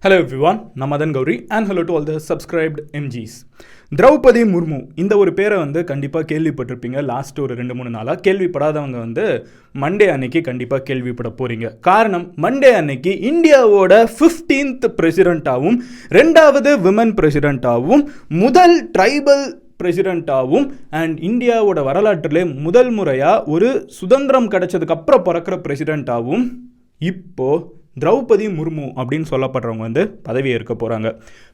Hello everyone, நான் Madan Gowri and hello to all the subscribed MGs. Droupadi Murmu இந்த ஒரு பேரை கண்டிப்பாக கேள்விப்பட்டிருப்பீங்க. லாஸ்ட் ஒரு 2-3 நாளாக கேள்விப்படாதவங்க மண்டே அன்னைக்கு கண்டிப்பாக கேள்விப்பட போகிறீங்க. காரணம், மண்டே அன்னைக்கு இந்தியாவோட 15th பிரசிடெண்ட்டாகவும் 2வது விமன் பிரசிடெண்ட்டாகவும் முதல் ட்ரைபல் பிரசிடெண்ட்டாகவும் அண்ட் இந்தியாவோட வரலாற்றிலே முதல் முறையாக ஒரு சுதந்திரம் கிடைச்சதுக்கு அப்புறம் பிறக்கிற பிரசிடெண்ட்டாகவும் இப்போது திரௌபதி முர்மு அப்படின்னு சொல்லப்படுறவங்க பதவி ஏற்க போகிறாங்க.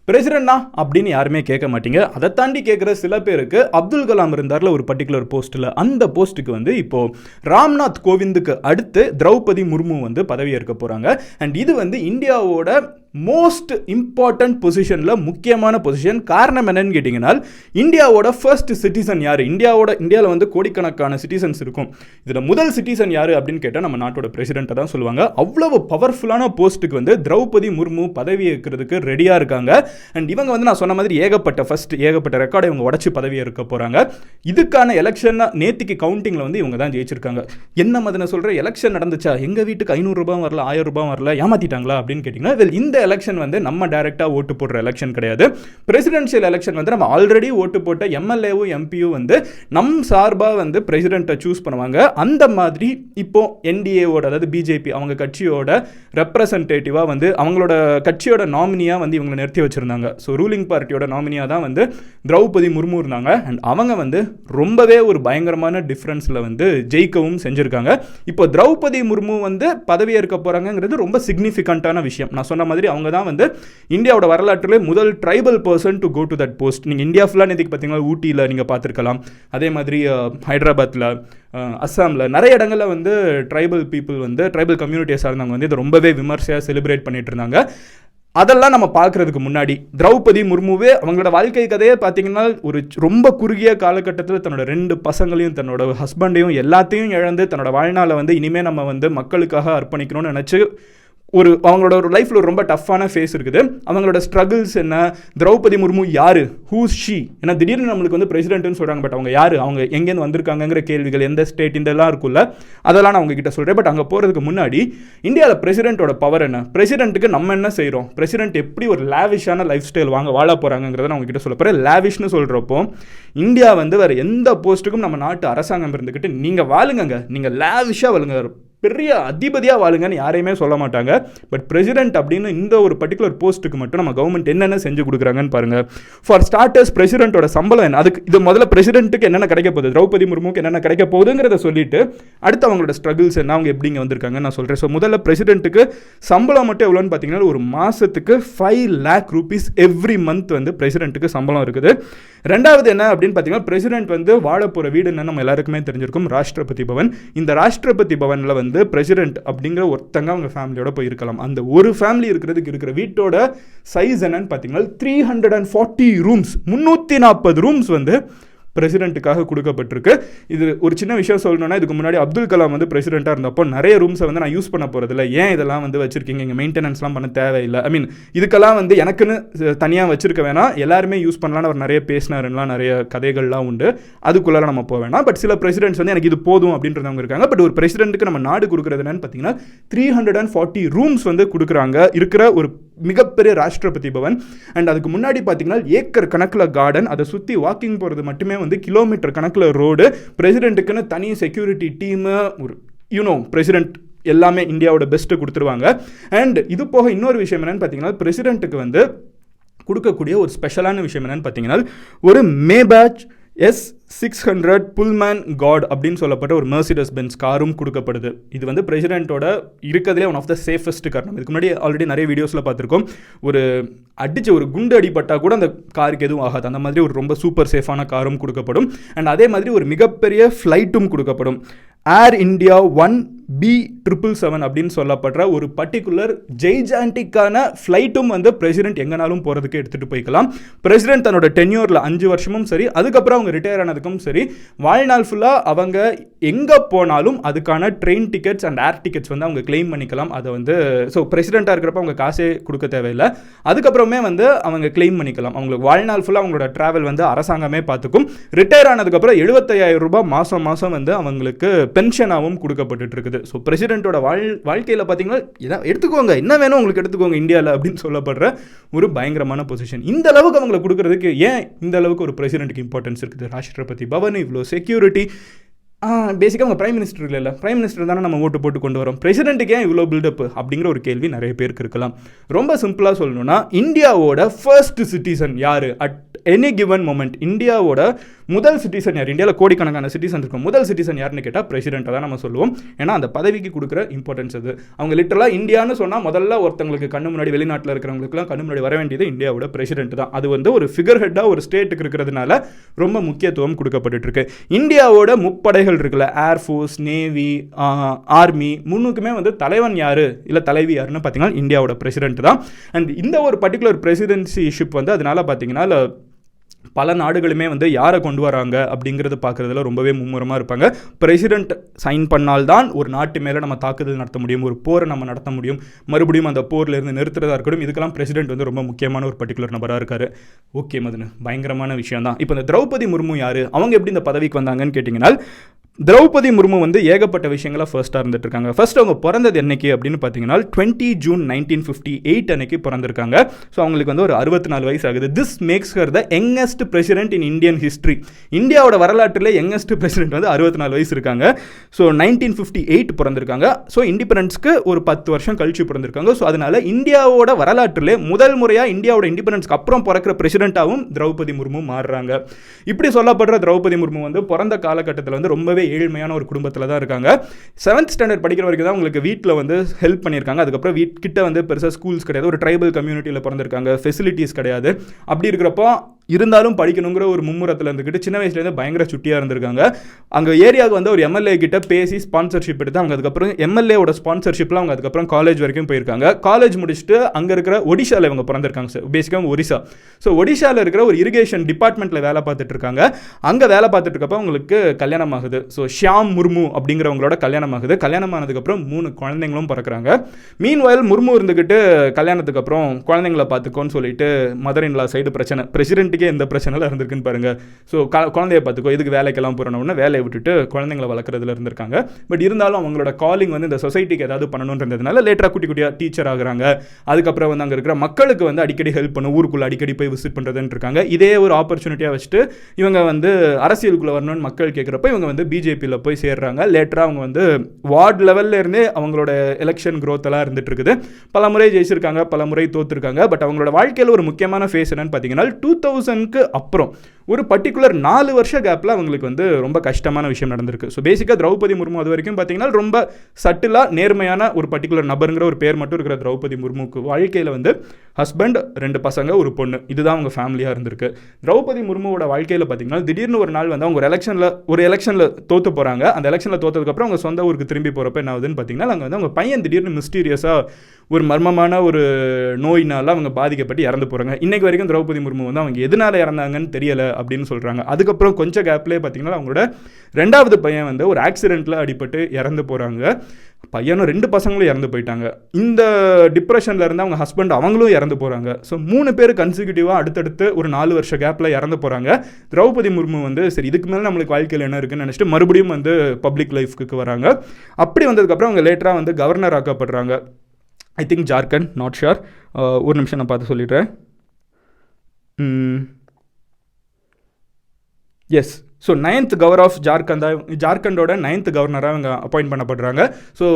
பிரசிடெண்ட்னா அப்படின்னு யாருமே கேட்க மாட்டீங்க. அதை தாண்டி கேட்குற சில பேருக்கு அப்துல் கலாம் இருந்தார்ல ஒரு பர்டிகுலர் போஸ்ட்டில், அந்த போஸ்ட்டுக்கு இப்போது ராம்நாத் கோவிந்துக்கு அடுத்து திரௌபதி முர்மு பதவி ஏற்க போகிறாங்க. அண்ட் இது இந்தியாவோட மோஸ்ட் இம்பார்ட்டன்ட் பொசிஷனில் முக்கியமான பொசிஷன். காரணம் என்னன்னு கேட்டிங்கன்னா, இந்தியாவோட ஃபர்ஸ்ட் சிட்டிசன் யார்? இந்தியாவில் கோடிக்கணக்கான சிட்டிசன்ஸ் இருக்கும். இதில் முதல் சிட்டிசன் யார் அப்படின்னு கேட்டால் நம்ம நாட்டோட பிரசிடெண்ட்டை தான் சொல்லுவாங்க. அவ்வளவு பவர்ஃபுல்லான போஸ்ட்டுக்கு திரௌபதி முர்மு பதவி ஏற்கிறதுக்கு ரெடியாக இருக்காங்க. அண்ட் இவங்க நான் சொன்ன மாதிரி ஏகப்பட்ட ரெக்கார்டை இவங்க உடச்சி பதவி ஏற்க போகிறாங்க. இதுக்கான எலெக்ஷன் நேத்திக்கு கவுண்டிங்கில் இவங்க தான் ஜெயிச்சிருக்காங்க. என்ன மாதிரி சொல்கிற, எலெக்ஷன் நடந்துச்சா, எங்கள் வீட்டுக்கு 500 ரூபாய் வரல, 1000 ரூபாய் வரல, ஏமாத்திட்டாங்களா அப்படின்னு கேட்டிங்கன்னா, இந்த எலெக்ஷன் நம்ம டைரக்டாக ஓட்டு போடுற எலெக்ஷன் கிடையாது. பிரசிடென்ஷியல் எலெக்ஷன் நம்ம ஆல்ரெடி ஓட்டு போட்ட எம்எல்ஏவும் எம்பியும் நம் சார்பாக பிரசிடென்ட்டை சூஸ் பண்ணுவாங்க. அந்த மாதிரி இப்போ என்டிஏவோட, அதாவது பிஜேபி அவங்க கட்சியோட ரெப்ரசன்டேட்டிவாக அவங்களோட கட்சியோட நாமினியாக இவங்களை நிறுத்தி வச்சிருந்தாங்க. ஸோ ரூலிங் பார்ட்டியோட நாமினியாக தான் திரௌபதி முர்மு இருந்தாங்க. அண்ட் அவங்க ரொம்பவே ஒரு பயங்கரமான டிஃப்ரென்ஸில் ஜெயிக்கவும் செஞ்சுருக்காங்க. இப்போ திரௌபதி முர்மு பதவி ஏற்க போகிறாங்கிறது ரொம்ப சிக்னிஃபிகண்டான விஷயம். நான் சொன்ன மாதிரி அவங்க தான் இந்தியாவோட வரலாற்றிலே முதல் tribal person to go to that post. நீங்கள் இந்தியா ஃபுல்லாக நேற்றுக்கு பார்த்தீங்கன்னா ஊட்டியில் நீங்கள் பார்த்துருக்கலாம். அதே மாதிரி ஹைதராபாத்தில், அஸ்ஸாமில் நிறைய இடங்களில் ட்ரைபல் பீப்புள் ட்ரைபல் கம்யூனிட்டியை சார்ந்தவங்க இதை ரொம்பவே விமர்சையாக செலிப்ரேட் பண்ணிட்டு இருந்தாங்க. அதெல்லாம் நம்ம பார்க்குறதுக்கு முன்னாடி திரௌபதி முர்முவே அவங்களோட வாழ்க்கை கதையை பார்த்தீங்கன்னா ஒரு ரொம்ப குறுகிய காலகட்டத்தில் தன்னோட 2 பசங்களையும் தன்னோட ஹஸ்பண்டையும் எல்லாத்தையும் இழந்து தன்னோட வாழ்நாளை இனிமேல் நம்ம மக்களுக்காக அர்ப்பணிக்கணும்னு நினச்சி அவங்களோட ஒரு லைஃப்பில் ஒரு ரொம்ப டஃப்பான ஃபேஸ் இருக்குது. அவங்களோட ஸ்ட்ரகிள்ஸ் என்ன, திரௌபதி முர்மு யார், ஹூஸ் ஷீ, ஏன்னா திடீர்னு நம்மளுக்கு பிரசிடென்ட்னு சொல்கிறாங்க, பட் அவங்க யார், அவங்க எங்கேருந்து வந்திருக்காங்கிற கேள்விகள், எந்த ஸ்டேட், இதெல்லாம் இருக்குல்ல, அதெல்லாம் நான் உங்ககிட்ட சொல்கிறேன். பட் அங்கே போகிறதுக்கு முன்னாடி இந்தியாவில் பிரசிடென்ட்டோட பவர் என்ன, பிரசிடென்ட்டுக்கு நம்ம என்ன செய்கிறோம், பிரசிடென்ட் எப்படி ஒரு லேவிஷான லைஃப் ஸ்டைல் வாழ போகிறாங்கிறத நான் உங்ககிட்ட சொல்ல போகிறேன். லேவிஷ்னு சொல்கிறப்போ இந்தியா வேறு எந்த போஸ்ட்டுக்கும் நம்ம நாட்டு அரசாங்கம் இருந்துக்கிட்டு நீங்கள் வாழுங்க, நீங்கள் லேவிஷாக வாழுங்க, பெரிய அதிபதியாக வாழுங்கன்னு யாரையுமே சொல்ல மாட்டாங்க. பட் பிரசிடென்ட் அப்படின்னு இந்த ஒரு பர்டிகுலர் போஸ்ட்டுக்கு மட்டும் நம்ம கவர்மெண்ட் என்னென்ன செஞ்சு கொடுக்குறாங்கன்னு பாருங்கள். ஃபார் ஸ்டார்டர்ஸ், பிரசிடென்ட்டோட சம்பளம் என்ன, அதுக்கு இது முதல்ல பிரசிடென்ட்டுக்கு என்னென்ன கிடைக்க போகுது, திரௌபதி முர்முக்கு என்னென்ன கிடைக்க போகுதுங்கிறத சொல்லிட்டு அடுத்து அவங்களோட ஸ்ட்ரகிள்ஸ் என்ன, அவங்க எப்படி இங்கே வந்திருக்காங்கன்னு நான் சொல்கிறேன். ஸோ முதல்ல பிரசிடென்ட்டுக்கு சம்பளம் மட்டும் எவ்வளோன்னு பார்த்தீங்கன்னா ஒரு மாதத்துக்கு 5 lakh rupees எவ்ரி மந்த் பிரசிடென்ட்டுக்கு சம்பளம் இருக்குது. ரெண்டாவது என்ன அப்படின்னு பார்த்தீங்கன்னா, பிரசிடென்ட் வாழ போகிற வீடு என்ன நம்ம எல்லாருக்குமே தெரிஞ்சிருக்கும், ராஷ்டிரபதி பவன். இந்த ராஷ்டிரபதி பவனில் பிரசிடென்ட் அப்படிங்கிற ஒருத்தங்க அவங்க ஃபேமிலியோட போய் இருக்கலாம். அந்த ஒரு ஃபேமிலி இருக்கிற வீட்டோட சைஸ் என்னன்னு பார்த்தீங்கன்னா 340 ரூம்ஸ், 340 ரூம்ஸ் பிரசிடென்ட்டுக்காக கொடுக்கப்பட்டிருக்கு. இது ஒரு சின்ன விஷயம் சொல்லணும்னா, இதுக்கு முன்னாடி அப்துல் கலாம் பிரசிடென்ட்டாக இருந்தப்போ நிறைய ரூம்ஸை நான் யூஸ் பண்ண போகிறதில்ல, ஏன் இதெல்லாம் வச்சிருக்கீங்க, இங்கே மெயின்டெனன்ஸ்லாம் பண்ண தேவையில்லை, ஐ மீன் இதுக்கெல்லாம் எனக்குன்னு தனியாக வச்சிருக்க வேணாம், எல்லாருமே யூஸ் பண்ணலான்னு அவர் நிறைய பேசினாருலாம், நிறைய கதைகள்லாம் உண்டு, அதுக்குள்ளார நம்ம போக வேணாம். பட் சில பிரசிடென்ட்ஸ் எனக்கு இது போதும் அப்படின்றவங்க இருக்காங்க. பட் ஒரு பிரசிடென்ட்டுக்கு நம்ம நாடு கொடுக்குறது என்னன்னு பார்த்தீங்கன்னா 340 ரூம்ஸ் கொடுக்குறாங்க, இருக்கிற ஒரு மிகப்பெரிய ராஷ்டிரபதி பவன். அண்ட் அதுக்கு முன்னாடி பார்த்தீங்கன்னா ஏக்கர் கணக்கில் கார்டன், அதை சுற்றி வாக்கிங் போகிறது மட்டுமே கிலோமீட்டர் கணக்கில் ரோடு, பிரசிடென்ட்டுக்குன்னு தனி செக்யூரிட்டி டீமு, ஒரு பிரசிடென்ட் எல்லாமே இந்தியாவோட பெஸ்ட்டு கொடுத்துருவாங்க. அண்ட் இது போக இன்னொரு விஷயம் என்னன்னு பார்த்தீங்கன்னா, பிரசிடென்ட்டுக்கு கொடுக்கக்கூடிய ஒரு ஸ்பெஷலான விஷயம் என்னன்னு பார்த்தீங்கன்னா, ஒரு மேபேட்ச் S600 புல்மேன் காட் அப்படின்னு சொல்லப்பட்ட ஒரு மெர்சிடஸ் பென்ஸ் காரும் கொடுக்கப்படுது. இது பிரசிடென்ட்டோட இருக்கிறதுலே one of the safest car. நம்ம இதுக்கு முன்னாடி ஆல்ரெடி நிறைய வீடியோஸில் பார்த்துருக்கோம். ஒரு குண்டு அடிப்பட்டால் கூட அந்த காருக்கு எதுவும் ஆகாது, அந்த மாதிரி ஒரு ரொம்ப சூப்பர் சேஃபான காரும் கொடுக்கப்படும். அண்ட் அதே மாதிரி ஒரு மிகப்பெரிய ஃப்ளைட்டும் கொடுக்கப்படும். ஏர் இந்தியா 1B777 அப்படின்னு சொல்லப்படுற ஒரு பர்டிகுலர் ஜெய்ஜாண்டிக்கான ஃப்ளைட்டும் பிரசிடென்ட் எங்கனாலும் போகிறதுக்கு எடுத்துகிட்டு போய்க்கலாம். பிரசிடென்ட் தன்னோட டென்யூரில் 5 வருஷமும் சரி, அதுக்கப்புறம் அவங்க ரிட்டையர் ஆனதுக்கும் சரி, வாழ்நாள் ஃபுல்லாக அவங்க எங்கே போனாலும் அதுக்கான train tickets and air tickets அவங்க கிளைம் பண்ணிக்கலாம். அதை ஸோ பிரசிடென்ட்டாக இருக்கிறப்ப அவங்க காசே கொடுக்க தேவையில்லை, அதுக்கப்புறமே அவங்க கிளைம் பண்ணிக்கலாம். அவங்களுக்கு வாழ்நாள் ஃபுல்லாக அவங்களோட ட்ராவல் அரசாங்கமே பார்த்துக்கும். ரிட்டையர் ஆனதுக்கப்புறம் 75,000 ரூபாய் மாதம் அவங்களுக்கு பென்ஷனாகவும் கொடுக்கப்பட்டு இருக்குது. ஸோ பிரசிடென்ட்டோட வாழ்க்கையில் பார்த்தீங்கன்னா இதான் எடுத்துக்கோங்க, என்ன வேணும் உங்களுக்கு எடுத்துக்கோங்க இந்தியாவில் அப்படின்னு சொல்லப்படுற ஒரு பயங்கரமான பொசிஷன். இந்த அளவுக்கு அவங்களை கொடுக்கறதுக்கு ஏன் இந்த அளவுக்கு ஒரு பிரசிடென்ட்டுக்கு இம்பார்ட்டன்ஸ் இருக்குது? ராஷ்டிரபதி பவன், இவ்வளோ செக்யூரிட்டி, பேசிக்காக அவங்க பிரைம் மினிஸ்டர் இல்லை, பிரைம் மினிஸ்டர் தானே நம்ம ஓட்டு போட்டு கொண்டு வரோம், பிரசிடென்ட்டுக்கு ஏன் இவ்வளோ பில்டப் அப்படிங்கிற ஒரு கேள்வி நிறைய பேருக்கு இருக்கலாம். ரொம்ப சிம்பிளாக சொல்லணும்னா இந்தியாவோட ஃபர்ஸ்ட் சிட்டிசன் யார் அட் எனி கிவன் மொமெண்ட்? இந்தியாவோட முதல் சிட்டிசன் யார்? இந்தியாவில் கோடிக்கணக்கான சிட்டிசன் இருக்கும், முதல் சிட்டிசன் யாருன்னு கேட்டால் பிரசிடென்ட்டை தான் நம்ம சொல்லுவோம். ஏன்னா அந்த பதவிக்கு கொடுக்குற இம்பார்ட்டன்ஸ் அது. அவங்க லிட்டரலாக இந்தியான்னு சொன்னால் முதல்ல ஒருத்தங்களுக்கு கண்ணு முன்னாடி, வெளிநாட்டில் இருக்கிறவங்களுக்குலாம் கண்ணு முன்னாடி வர வேண்டியது இந்தியாவோட பிரசிடென்ட் தான். அது வந்து ஒரு ஃபிகர் ஹெட்டாக ஒரு ஸ்டேட்டுக்கு இருக்கிறதுனால ரொம்ப முக்கியத்துவம் கொடுக்கப்பட்டு இருக்கு. இந்தியாவோட முப்படைகள் இருக்குல்ல, ஏர்ஃபோர்ஸ், நேவி, ஆர்மி, முன்னுக்குமே வந்து தலைவன் யார் இல்லை தலைவி யாருன்னு பார்த்தீங்கன்னா இந்தியாவோட பிரசிடென்ட் தான். அண்ட் இந்த ஒரு பர்டிகுலர் பிரசிடென்சிஷிப் வந்து அதனால பார்த்தீங்கன்னா பல நாடுகளுமே வந்து யாரை கொண்டு வராங்க அப்படிங்கிறது பார்க்குறதுல ரொம்பவே மும்முரமாக இருப்பாங்க. பிரசிடென்ட் சைன் பண்ணால்தான் ஒரு நாட்டு மேலே நம்ம தாக்குதல் நடத்த முடியும், ஒரு போரை நம்ம நடத்த முடியும், மறுபடியும் அந்த போர்லேருந்து நிறுத்துறதா இருக்கட்டும். இதுக்கெல்லாம் பிரசிடென்ட் வந்து ரொம்ப முக்கியமான ஒரு பர்டிகுலர் நபராக இருக்காரு. ஓகே மதன், பயங்கரமான விஷயம் தான். இப்போ இந்த திரௌபதி முர்மு யார், அவங்க எப்படி இந்த பதவிக்கு வந்தாங்கன்னு கேட்டிங்கன்னா, திரௌபதி முர்மு வந்து ஏகப்பட்ட விஷயங்கள ஃபர்ஸ்ட்டாக இருந்துட்டு இருக்காங்க. ஃபர்ஸ்ட் அவங்க பிறந்தது என்னைக்கு அப்படின்னு பார்த்தீங்கன்னா 20 ஜூன் 1958 அன்னைக்கு பிறந்திருக்காங்க. ஸோ அவங்களுக்கு வந்து ஒரு 64 வயசு ஆகுது. This maths her the youngest president in Indian history. இந்தியாவோட வரலாற்றில் யங்கஸ்ட் பிரசிடென்ட் வந்து 64 வயசு இருக்காங்க. ஸோ 1958 பிறந்திருக்காங்க. ஸோ இண்டிபெண்டன்ஸ்க்கு ஒரு 10 வருஷம் கழிச்சு பிறந்திருக்காங்க. ஸோ அதனால இந்தியாவோட வரலாற்றிலே முதல் முறையாக இந்தியாவோட இண்டிபெண்டன்ஸ்க்கு அப்புறம் பிறக்கிற பிரசிடென்ட்டாகவும் திரௌபதி முர்மு மாறுறாங்க. இப்படி சொல்லப்படுற திரௌபதி முர்மு வந்து பிறந்த காலகட்டத்தில் வந்து ரொம்பவே ஏழ்மையான ஒரு குடும்பத்தில் தான் இருக்காங்க. 7th ஸ்டாண்டர்ட் படிக்கிற வரைக்கும் தான் உங்களுக்கு வீட்டில் வந்து ஹெல்ப் பண்ணியிருக்காங்க. அதுக்கப்புறம் வீட்கிட்ட வந்து பெருசாக ஸ்கூல்ஸ் கிடையாது, ஒரு ட்ரைபல் கம்யூனிட்டியில் பிறந்திருக்காங்க, ஃபெசிலிட்டிஸ் கிடையாது. அப்படி இருக்கிறப்போ இருந்தாலும் படிக்கணுங்கிற ஒரு மும்முரத்தில் இருந்துக்கிட்டு சின்ன வயசுலேருந்து பயங்கர சுட்டியாக இருந்திருக்காங்க. அங்கே ஏரியாவுக்கு வந்து ஒரு எம்எல்ஏ கிட்ட பேசி ஸ்பான்சர்ஷிப் எடுத்து அவங்க அதுக்கப்புறம் எம்எல்ஏவோட ஸ்பான்சர்ஷிப்பில் அவங்க அதுக்கப்புறம் காலேஜ் வரைக்கும் போயிருக்காங்க. காலேஜ் முடிச்சுட்டு அங்கே இருக்கிற ஒடிஷாவில் இவங்க பிறந்திருக்காங்க சார், பேசிக்காக ஒரிசா. ஸோ ஒடிஷாவில் இருக்கிற ஒரு இரிகேஷன் டிபார்ட்மெண்ட்டில் வேலை பார்த்துட்டு இருக்காங்க. அங்கே வேலை பார்த்துட்டு இருக்கப்போ அவங்களுக்கு கல்யாணம் ஆகுது. ஸோ ஷியாம் முர்மு அப்படிங்கிறவங்களோட கல்யாணம் ஆகுது. கல்யாணம் ஆனதுக்கப்புறம் 3 குழந்தைங்களும் பிறக்கிறாங்க. மீன்வயல் முர்மு இருந்துக்கிட்டு கல்யாணத்துக்கு அப்புறம் குழந்தைங்களை பார்த்துக்கோன்னு சொல்லிட்டு மதர் இன் லா சைடு பிரச்சனை, பிரசிடென்ட்டுக்கே எந்த பிரச்சனைலாம் இருந்திருக்குன்னு பாருங்க. ஸோ குழந்தைய பார்த்துக்கோ, இதுக்கு வேலைக்கெல்லாம் போகிறோன்னு வேலையை விட்டுட்டு குழந்தைங்களை வளர்க்குறதுல இருந்திருக்காங்க. பட் இருந்தாலும் அவங்களோட காலிங் வந்து இந்த சொசைட்டிக்கு ஏதாவது பண்ணணுன்றதுனால லேட்டராக குட்டி குட்டியாக டீச்சர் ஆகுறாங்க. அதுக்கப்புறம் வந்து அங்கே இருக்கிற மக்களுக்கு வந்து அடிக்கடி ஹெல்ப் பண்ண, ஊருக்குள்ளே அடிக்கடி போய் விசிட் பண்ணுறதுன்னு இருக்காங்க. இதே ஒரு ஆப்பர்ச்சுனிட்டியாக வச்சுட்டு இவங்க வந்து அரசியலுக்குள்ளே வரணும்னு மக்கள் கேட்குறப்ப இவங்க வந்து பிஜேபியில் போய் சேர்றாங்க. லேட்டராக அவங்க வந்து வார்டு லெவலில் இருந்தே அவங்களோட எலெக்ஷன் க்ரோத் எல்லாம் இருந்துட்டு இருக்குது. பல முறை ஜெயிச்சிருக்காங்க, பல முறை தோத்துருக்காங்க. பட் அவங்களோட வாழ்க்கையில் ஒரு முக்கியமான ஃபேஸ் என்னன்னு பார்த்தீங்கன்னா 2000க்கு அப்புறம் ஒரு பர்டிகுலர் 4 வருஷ கேப்பில் அவங்களுக்கு வந்து ரொம்ப கஷ்டமான விஷயம் நடந்திருக்கு. ஸோ பேசிக்காக திரௌபதி முர்மு அது வரைக்கும் பார்த்தீங்கன்னா ரொம்ப சட்டிலாக நேர்மையான ஒரு பர்டிகுலர் நபருங்கிற ஒரு பேர் மட்டும் இருக்கிற திரௌபதி முர்முக்கு வாழ்க்கையில் வந்து ஹஸ்பண்ட், 2 பசங்க, ஒரு பொண்ணு, இதுதான் அவங்க ஃபேமிலியாக இருந்திருக்கு. திரௌபதி முர்முவோட வாழ்க்கையில் பார்த்தீங்கன்னா திடீர்னு ஒரு நாள் வந்து அவங்க ஒரு எலெக்ஷனில் தோற்று போகிறாங்க. அந்த எலெக்ஷனில் தோற்றதுக்கப்புறம் அவங்க சொந்த ஊருக்கு திரும்பி போகிறப்ப என்ன ஆகுதுன்னு பார்த்தீங்கன்னா அங்கே வந்து அவங்க பையன் திடீர்னு மிஸ்டீரியஸாக ஒரு மர்மமான ஒரு நோயினால் அவங்க பாதிக்கப்பட்டு இறந்து போகிறாங்க. இன்றைக்கு வரைக்கும் திரௌபதி முர்மு வந்து அவங்க எதனால் இறந்தாங்கன்னு தெரியலை அப்படின்னு சொல்கிறாங்க. அதுக்கப்புறம் கொஞ்சம் கேப்லேயே பார்த்தீங்கன்னா அவங்களோட 2வது பையன் வந்து ஒரு ஆக்சிடெண்ட்டில் அடிபட்டு இறந்து போகிறாங்க. பையனும் 2 பசங்களும் இறந்து போயிட்டாங்க. இந்த டிப்ரெஷனில் இருந்து அவங்க ஹஸ்பண்ட் அவங்களும் இறந்து போகிறாங்க. ஸோ 3 பேர் கன்சிக்யூட்டிவாக அடுத்தடுத்து ஒரு 4 வருஷ கேப்பில் இறந்து போகிறாங்க. திரௌபதி முர்மு வந்து சரி இதுக்கு மேலே நம்மளுக்கு வாழ்க்கையில் என்ன இருக்குன்னு நினச்சிட்டு மறுபடியும் வந்து பப்ளிக் லைஃப்க்கு வராங்க. அப்படி வந்ததுக்கப்புறம் அவங்க லேட்டராக வந்து கவர்னர் ஆக்கப்படுறாங்க. I think Jharkhand, not sure. ஒரு நிமிஷம் நான் பார்த்து சொல்லிடுறேன். Yes, so 9th governor of ஜார்க்கண்டோட 9th கவர்னராக அவங்க அப்பாயிண்ட் பண்ணப்படுறாங்க. ஸோ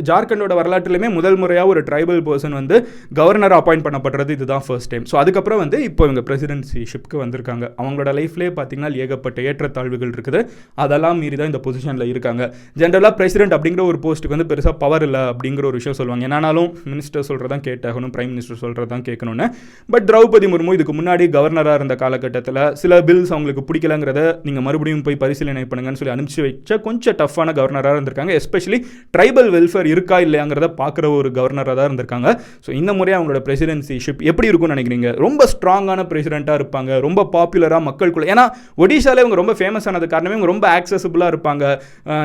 ஜார்க்கண்டோட வரலாற்றிலுமே முதல் முறையாக ஒரு ட்ரைபல் பர்சன் வந்து கவர்னராக அப்பாயிண்ட் பண்ணப்படுறது இதுதான் ஃபர்ஸ்ட் டைம். ஸோ அதுக்கப்புறம் வந்து இப்போ இவங்க பிரசிடென்சிஷிப்க்கு வந்திருக்காங்க. அவங்களோட லைஃப்லேயே பார்த்தீங்கன்னா ஏகப்பட்ட ஏற்றத்தாழ்வுகள் இருக்குது. அதெல்லாம் மீறி தான் இந்த பொசிஷனில் இருக்காங்க. ஜென்ரலாக பிரசிடென்ட் அப்படிங்கிற ஒரு போஸ்ட்டுக்கு வந்து பெருசாக பவர் இல்லை அப்படிங்கிற ஒரு விஷயம் சொல்லுவாங்க. என்னாலும் மினிஸ்டர் சொல்கிறதான் கேட்டாகணும், பிரைம் மினிஸ்டர் சொல்கிறதான் கேட்கணும்னு. பட் திரௌபதி முர்மு இதுக்கு முன்னாடி கவர்னராக இருந்த காலகட்டத்தில் சில பில்ஸ் அவங்களுக்கு பிடிக்கலங்கிறத நீங்கள் மறுபடியும் போய் பரிசீலனை பண்ணுங்கன்னு சொல்லி அனுப்பிச்சு வச்ச கொஞ்சம் டஃப்பான கவர்னராக இருந்திருக்காங்க. எஸ்பெஷலி ட்ரைபல் வெல்ஃபேர் இருக்கா இல்லையாங்கிறத பார்க்குற ஒரு கவர்னராக தான் இருந்திருக்காங்க. ஸோ இந்த முறை அவங்களோட பிரசிடென்சிஷிப் எப்படி இருக்கும்னு நினைக்கிறீங்க? ரொம்ப ஸ்ட்ராங்கான பிரசிடெண்ட்டாக இருப்பாங்க, ரொம்ப பாப்புலராக மக்களுக்குள்ள. ஏன்னா ஒடிஷாலே இவங்க ரொம்ப ஃபேமஸ் ஆனது காரணமே இவங்க ரொம்ப ஆக்சசபிளாக இருப்பாங்க,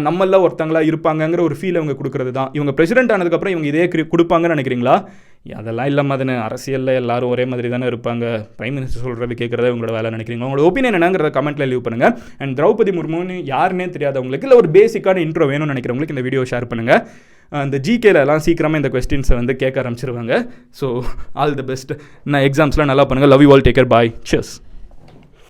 நம்மள ஒருத்தங்களா இருப்பாங்கங்கிற ஒரு ஃபீல் அவங்க கொடுக்குறது தான். இவங்க பிரசிடென்ட் ஆனதுக்கப்புறம் இவங்க இதே கொடுப்பாங்கன்னு நினைக்கிறீங்களா? அதெல்லாம் இல்லாமல் அதுன்னு அரசியலில் எல்லாரும் ஒரே மாதிரி தானே இருப்பாங்க. பிரைம் மினிஸ்டர் சொல்கிறது கேட்குறதா உங்களோட வேலை நினைக்கிறீங்க? உங்களோட ஒப்பீனியன் என்னங்கிறத கமெண்ட்டில் லீவ் பண்ணுங்கள். அண்ட் திரௌபதி முர்முன்னு யாருன்னே தெரியாதவங்களுக்கு இல்லை ஒரு பேசிக்கான இன்ட்ரோ வேணும்னு நினைக்கிறவங்களுக்கு இந்த வீடியோ ஷேர் பண்ணுங்கள். அந்த ஜிகேல எல்லாம் சீக்கிரமாக இந்த கொஸ்டின்ஸை வந்து கேட்க ஆரம்பிச்சிருவாங்க. So all the best. நான் எக்ஸாம்ஸ்லாம் நல்லா பண்ணுங்கள். Love you all, take care, bye, cheers.